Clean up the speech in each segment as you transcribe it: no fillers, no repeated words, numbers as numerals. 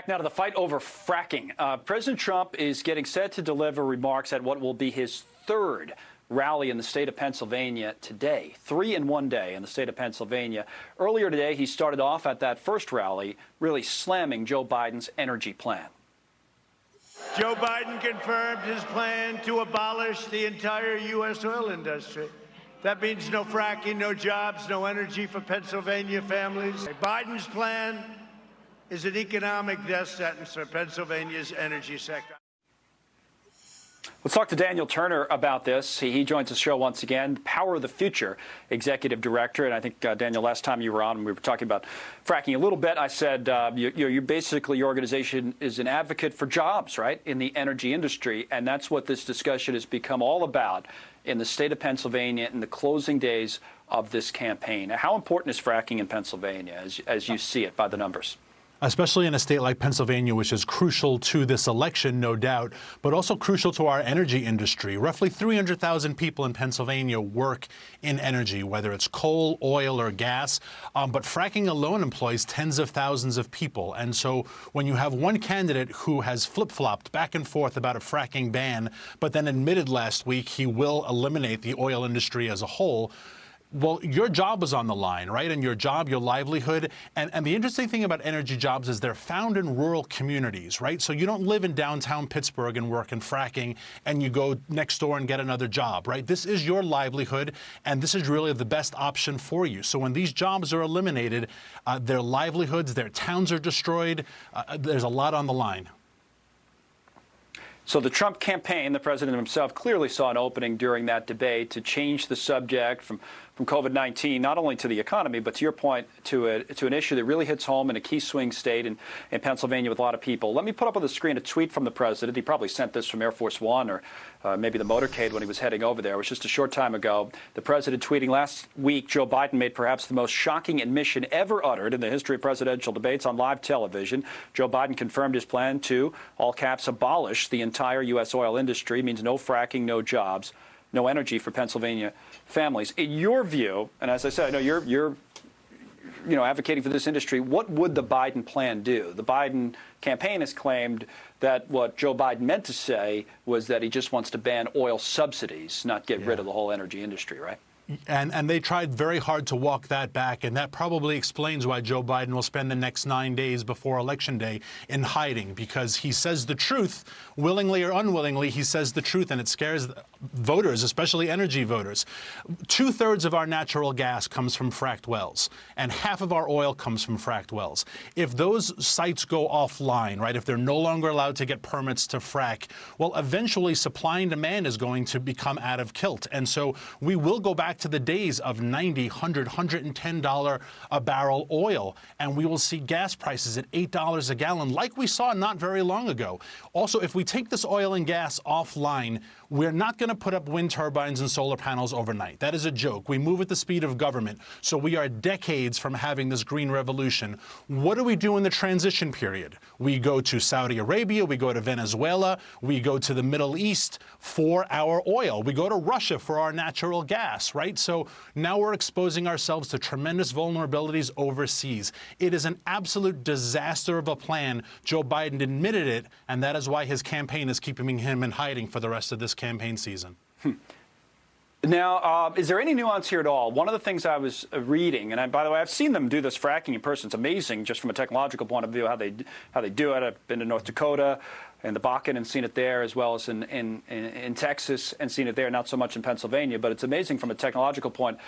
Back now to the fight over fracking. President Trump is getting set to deliver remarks at what will be his third rally in the state of Pennsylvania today. 3 in one day in the state of Pennsylvania. Earlier today, he started off at that first rally, really slamming Joe Biden's energy plan. Joe Biden confirmed his plan to abolish the entire U.S. oil industry. That means no fracking, no jobs, no energy for Pennsylvania families. Biden's plan is an economic death sentence for Pennsylvania's energy sector. Let's talk to Daniel Turner about this. He joins the show once again, Power of the Future Executive Director. And I think, Daniel, last time you were on, we were talking about fracking a little bit. I said you basically, your organization is an advocate for jobs, right, in the energy industry. And that's what this discussion has become all about in the state of Pennsylvania in the closing days of this campaign. How important is fracking in Pennsylvania as you see it by the numbers? Especially in a state like Pennsylvania, which is crucial to this election, no doubt, but also crucial to our energy industry. Roughly 300,000 people in Pennsylvania work in energy, whether it's coal, oil, or gas. But fracking alone employs tens of thousands of people. And so when you have one candidate who has flip-flopped back and forth about a fracking ban, but then admitted last week he will eliminate the oil industry as a whole, well, your job is on the line, right? And your job, your livelihood. And the interesting thing about energy jobs is they're found in rural communities, right? So you don't live in downtown Pittsburgh and work in fracking and you go next door and get another job, right? This is your livelihood, and this is really the best option for you. So when these jobs are eliminated, their livelihoods, their towns are destroyed. There's a lot on the line. So the Trump campaign, the president himself, clearly saw an opening during that debate to change the subject from COVID-19, not only to the economy, but to your point, to an issue that really hits home in a key swing state in Pennsylvania with a lot of people. Let me put up on the screen a tweet from the president. He probably sent this from Air Force One or maybe the motorcade when he was heading over there. It was just a short time ago. The president tweeting, last week, Joe Biden made perhaps the most shocking admission ever uttered in the history of presidential debates on live television. Joe Biden confirmed his plan to, all caps, abolish the entire U.S. oil industry. Means no fracking, no jobs, no energy for Pennsylvania families. In your view, and as I said, I know you're advocating for this industry, what would the Biden plan do? The Biden campaign has claimed that what Joe Biden meant to say was that he just wants to ban oil subsidies, not get rid of the whole energy industry, right? And they tried very hard to walk that back, and that probably explains why Joe Biden will spend the next 9 days before Election Day in hiding, because he says the truth, willingly or unwillingly, he says the truth, and it scares voters, especially energy voters. 2/3 of our natural gas comes from fracked wells, and half of our oil comes from fracked wells. If those sites go offline, right, if they're no longer allowed to get permits to frack, well, eventually supply and demand is going to become out of kilt. And so we will go back to the days of $90, $100, $110 a barrel oil, and we will see gas prices at $8 a gallon like we saw not very long ago. Also, if we take this oil and gas offline, we're not going to put up wind turbines and solar panels overnight. That is a joke. We move at the speed of government, so we are decades from having this green revolution. What do we do in the transition period? We go to Saudi Arabia, we go to Venezuela, we go to the Middle East for our oil, we go to Russia for our natural gas, right? So now we're exposing ourselves to tremendous vulnerabilities overseas. It is an absolute disaster of a plan. Joe Biden admitted it, and that is why his campaign is keeping him in hiding for the rest of this campaign season. Now, is there any nuance here at all? One of the things I was reading, and by the way, I've seen them do this fracking in person. It's amazing just from a technological point of view how they do it. I've been to North Dakota and the Bakken and seen it there, as well as in Texas and seen it there, not so much in Pennsylvania. But it's amazing from a technological point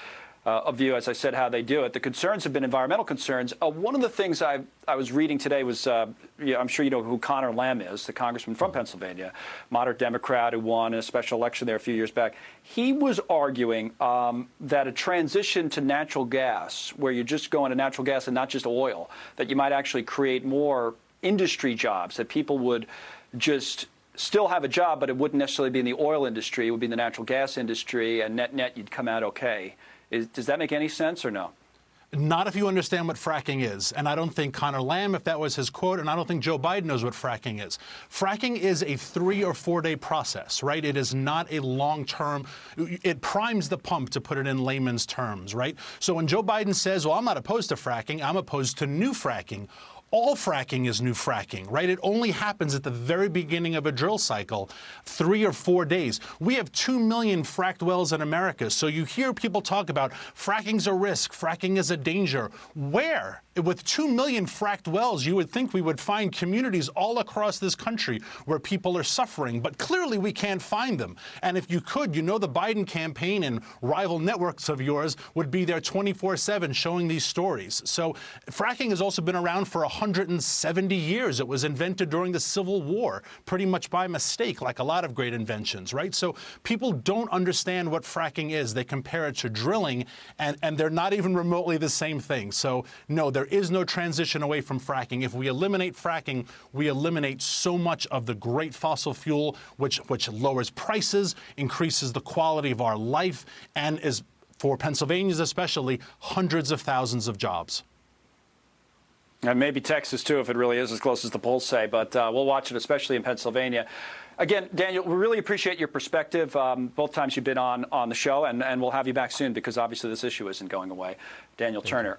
of view, as I said, how they do it. The concerns have been environmental concerns. One of the things I was reading today was, I'm sure you know who Connor Lamb is, the congressman from Pennsylvania, moderate Democrat who won a special election there a few years back. He was arguing that a transition to natural gas, where you're just going to natural gas and not just oil, that you might actually create more industry jobs, that people would just still have a job, but it wouldn't necessarily be in the oil industry. It would be in the natural gas industry, and net you'd come out okay. Does that make any sense or no? Not if you understand what fracking is. And I don't think Connor Lamb, if that was his quote, and I don't think Joe Biden knows what fracking is. Fracking is a 3 or 4 day process, right? It is not a long-term, it primes the pump, to put it in layman's terms, right? So when Joe Biden says, well, I'm not opposed to fracking, I'm opposed to new fracking. All fracking is new fracking, right? It only happens at the very beginning of a drill cycle, 3 or 4 days. We have 2 million fracked wells in America. So you hear people talk about fracking's a risk, fracking is a danger. Where? With 2 million fracked wells, you would think we would find communities all across this country where people are suffering, but clearly we can't find them. And if you could, you know, the Biden campaign and rival networks of yours would be there 24/7 showing these stories. So fracking has also been around for 170 years. It was invented during the Civil War, pretty much by mistake, like a lot of great inventions, right? So people don't understand what fracking is. They compare it to drilling, and they're not even remotely the same thing. So no, there is no transition away from fracking. If we eliminate fracking, we eliminate so much of the great fossil fuel, which lowers prices, increases the quality of our life, and is, for Pennsylvanians especially, hundreds of thousands of jobs. And maybe Texas, too, if it really is as close as the polls say. But we'll watch it, especially in Pennsylvania. Again, Daniel, we really appreciate your perspective both times you've been on the show, and we'll have you back soon because obviously this issue isn't going away. Daniel Turner.